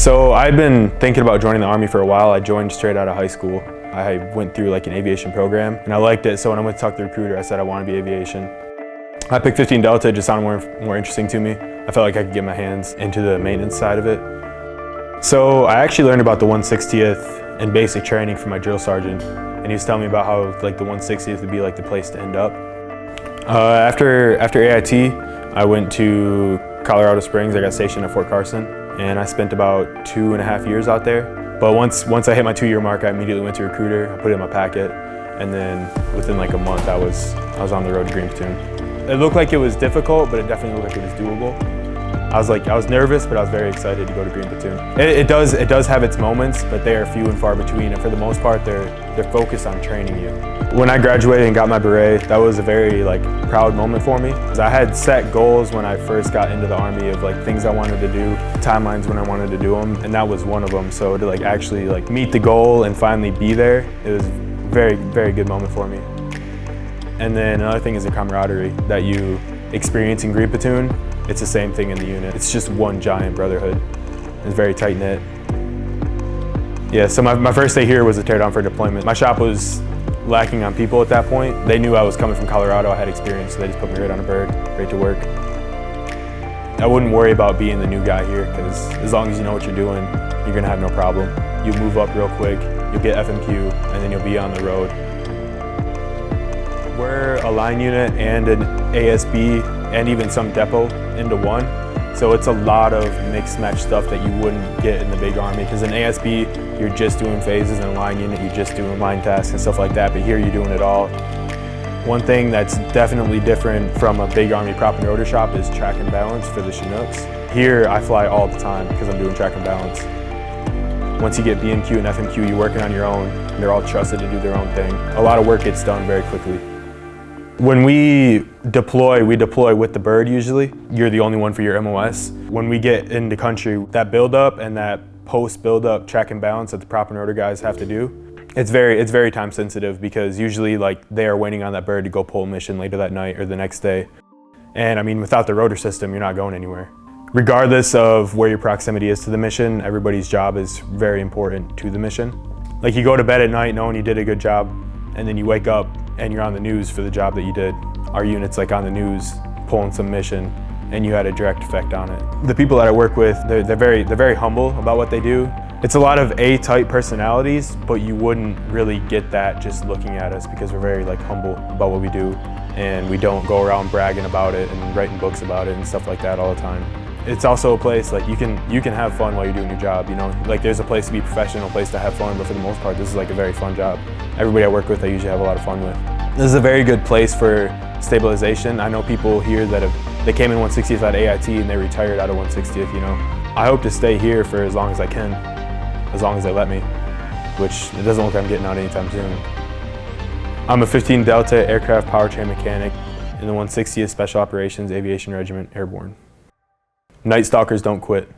So I've been thinking about joining the Army for a while. I joined straight out of high school. I went through like an aviation program and I liked it, so when I went to talk to the recruiter, I said I want to be aviation. I picked 15 Delta, it just sounded more interesting to me. I felt like I could get my hands into the maintenance side of it. So I actually learned about the 160th in basic training from my drill sergeant, and he was telling me about how like the 160th would be like the place to end up. After AIT, I went to Colorado Springs. I got stationed at Fort Carson, and I spent about 2.5 years out there. But once I hit my 2-year mark, I immediately went to recruiter. I put it in my packet, and then within like a month, I was on the road to Green Platoon. It looked like it was difficult, but it definitely looked like it was doable. I was nervous, but I was very excited to go to Green Platoon. It does have its moments, but they are few and far between, and for the most part, they're focused on training you. When I graduated and got my beret, that was a very proud moment for me. I had set goals when I first got into the Army of things I wanted to do, timelines when I wanted to do them, and that was one of them. So to actually meet the goal and finally be there, it was a very, very good moment for me. And then another thing is the camaraderie that you experience in Green Platoon. It's the same thing in the unit. It's just one giant brotherhood. It's very tight-knit. Yeah, so my first day here was a teardown for deployment. My shop was lacking on people at that point. They knew I was coming from Colorado, I had experience, so they just put me right on a bird, right to work. I wouldn't worry about being the new guy here, because as long as you know what you're doing, you're gonna have no problem. You move up real quick, you'll get FMQ, and then you'll be on the road. We're a line unit and an ASB and even some depot into one. So it's a lot of mixed match stuff that you wouldn't get in the big Army, because in ASB, you're just doing phases, and in line unit, you're just doing line tasks and stuff like that, but here you're doing it all. One thing that's definitely different from a big Army prop and rotor shop is track and balance for the Chinooks. Here, I fly all the time because I'm doing track and balance. Once you get BMQ and FMQ, you're working on your own. They're all trusted to do their own thing. A lot of work gets done very quickly. When we deploy with the bird usually. You're the only one for your MOS. When we get into country, that build-up and that post-build-up track and balance that the prop and rotor guys have to do, it's very time sensitive, because usually they are waiting on that bird to go pull a mission later that night or the next day. And I mean, without the rotor system, you're not going anywhere. Regardless of where your proximity is to the mission, everybody's job is very important to the mission. You go to bed at night knowing you did a good job, and then you wake up and you're on the news for the job that you did. Our unit's on the news pulling some mission, and you had a direct effect on it. The people that I work with, they're very humble about what they do. It's a lot of A-type personalities, but you wouldn't really get that just looking at us, because we're very humble about what we do, and we don't go around bragging about it and writing books about it and stuff like that all the time. It's also a place you can have fun while you're doing your job, you know? There's a place to be professional, a place to have fun, but for the most part, this is a very fun job. Everybody I work with, I usually have a lot of fun with. This is a very good place for stabilization. I know people here that they came in 160th out of AIT and they retired out of 160th, you know? I hope to stay here for as long as I can, as long as they let me, which it doesn't look like I'm getting out anytime soon. I'm a 15 Delta aircraft powertrain mechanic in the 160th Special Operations Aviation Regiment Airborne. Night Stalkers don't quit.